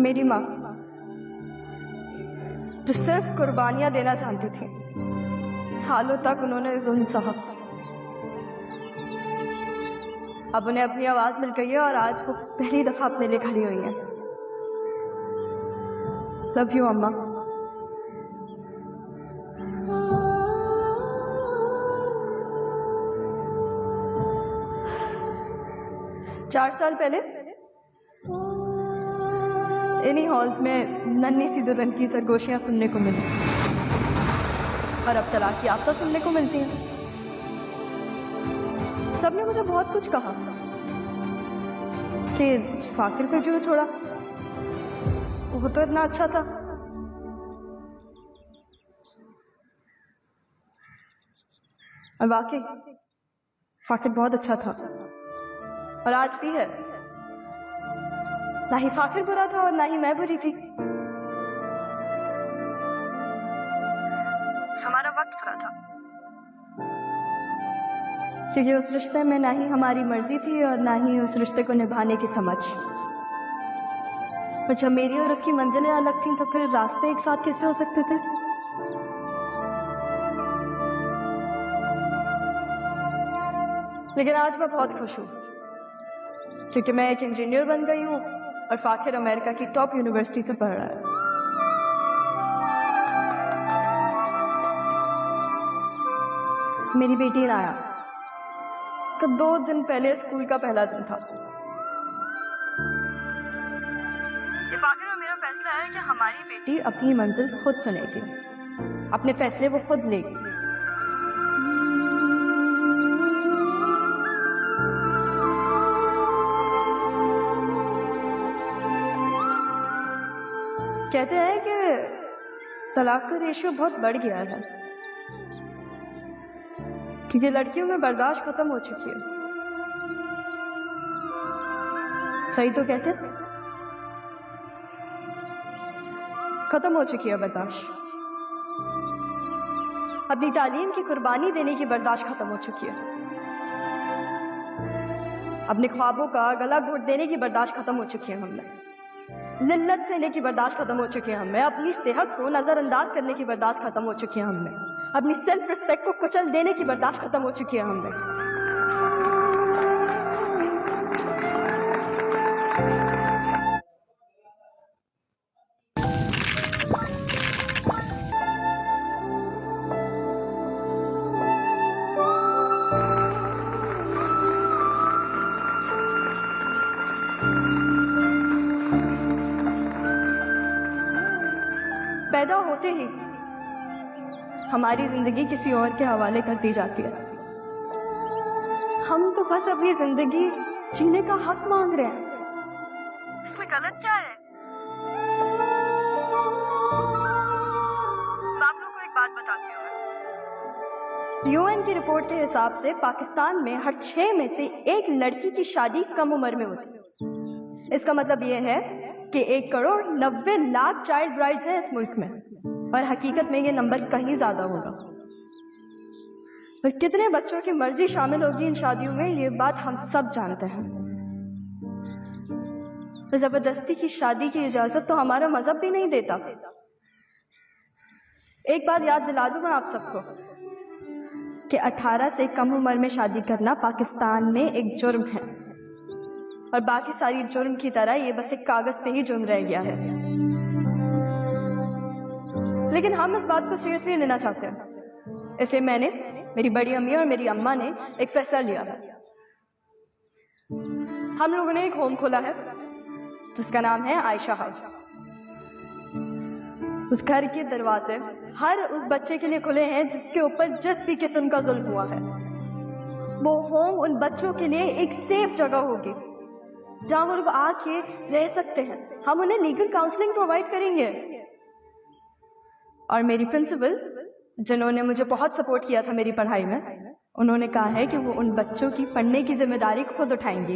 मेरी माँ जो सिर्फ कुर्बानियां देना चाहती थी, सालों तक उन्होंने जुल्म सहा। अब उन्हें अपनी आवाज मिल गई है और आज वो पहली दफा अपने लिए खड़ी हुई है। लव यू अम्मा। चार साल पहले इन्हीं हॉल्स में नन्ही सी दुल्हन की सरगोशियां सुनने को मिली और अब तलाक की याफ्ता सुनने को मिलती हैं। सबने मुझे बहुत कुछ कहा कि फाकिर को क्यों छोड़ा, वो तो इतना अच्छा था। और वाकई फाकिर बहुत अच्छा था और आज भी है। ना ही फाकिर बुरा था और ना ही मैं बुरी थी। हमारा वक्त बुरा था क्योंकि उस रिश्ते में ना ही हमारी मर्जी थी और ना ही उस रिश्ते को निभाने की समझ। और जब मेरी और उसकी मंजिलें अलग थीं तो फिर रास्ते एक साथ कैसे हो सकते थे? लेकिन आज मैं बहुत खुश हूं क्योंकि मैं एक इंजीनियर बन गई हूं और फाकिर अमेरिका की टॉप यूनिवर्सिटी से पढ़ रहा है। मेरी बेटी नाया, उसका 2 दिन पहले स्कूल का पहला दिन था। ये फाकिर और मेरा फैसला है कि हमारी बेटी अपनी मंजिल खुद चुनेगी, अपने फैसले वो खुद लेगी। कहते हैं कि तलाक का रेशियो बहुत बढ़ गया है क्योंकि लड़कियों में बर्दाश्त खत्म हो चुकी है। सही तो कहते, खत्म हो चुकी है बर्दाश्त। अपनी तालीम की कुर्बानी देने की बर्दाश्त खत्म हो चुकी है। अपने ख्वाबों का गला घोट देने की बर्दाश्त खत्म हो चुकी है हमने। जिल्लत सहने की बर्दाश्त खत्म हो चुकी है हमें। अपनी सेहत को नजरअंदाज करने की बर्दाश्त खत्म हो चुकी है हमें। अपनी सेल्फ रिस्पेक्ट को कुचल देने की बर्दाश्त खत्म हो चुकी है हमें। पैदा होते ही हमारी जिंदगी किसी और के हवाले कर दी जाती है। हम तो बस अपनी जिंदगी जीने का हक मांग रहे हैं। इसमें गलत क्या है? आप लोगों को एक बात बताती हूँ। यूएन की रिपोर्ट के हिसाब से पाकिस्तान में हर 6 में से 1 लड़की की शादी कम उम्र में होती है। इसका मतलब यह है कि 1,90,00,000 चाइल्ड ब्राइड्स हैं इस मुल्क में और हकीकत में ये नंबर कहीं ज्यादा होगा। और कितने बच्चों की मर्जी शामिल होगी इन शादियों में, ये बात हम सब जानते हैं। जबरदस्ती की शादी की इजाजत तो हमारा मजहब भी नहीं देता। एक बात याद दिला दूं मैं आप सबको कि 18 से कम उम्र में शादी करना पाकिस्तान में एक जुर्म है और बाकी सारी जुर्म की तरह ये बस एक कागज पे ही जुर्म रह गया है। लेकिन हम इस बात को सीरियसली लेना चाहते हैं, इसलिए मैंने, मेरी बड़ी अम्मी और मेरी अम्मा ने एक फैसला लिया है। हम लोगों ने एक होम खोला है जिसका नाम है आयशा हाउस। उस घर के दरवाजे हर उस बच्चे के लिए खुले हैं जिसके ऊपर जिस भी किस्म का जुल्म हुआ है। वो होम उन बच्चों के लिए एक सेफ जगह होगी जहां वो लोग आके रह सकते हैं। हम उन्हें लीगल काउंसलिंग प्रोवाइड करेंगे। और मेरी प्रिंसिपल, जिन्होंने मुझे बहुत सपोर्ट किया था मेरी पढ़ाई में, उन्होंने कहा है कि वो उन बच्चों की पढ़ने की जिम्मेदारी खुद उठाएंगी।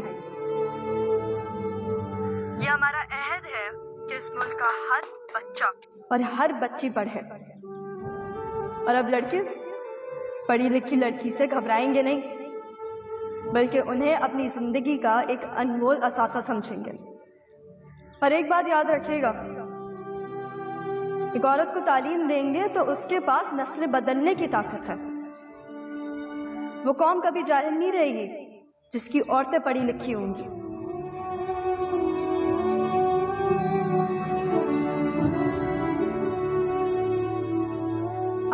ये हमारा अहद है कि इस मुल्क का हर बच्चा और हर बच्ची पढ़े। और अब लड़के पढ़ी लिखी लड़की से घबराएंगे नहीं, बल्कि उन्हें अपनी जिंदगी का एक अनमोल असासा समझेंगे। और एक बात याद रखिएगा, एक औरत को तालीम देंगे तो उसके पास नस्ल बदलने की ताकत है। वो कौम कभी जाहिल नहीं रहेगी जिसकी औरतें पढ़ी लिखी होंगी।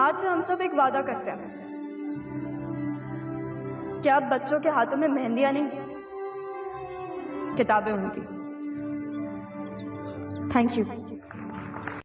आज से हम सब एक वादा करते हैं कि अब बच्चों के हाथों में मेहंदियां नहीं, किताबें होंगी। Thank you.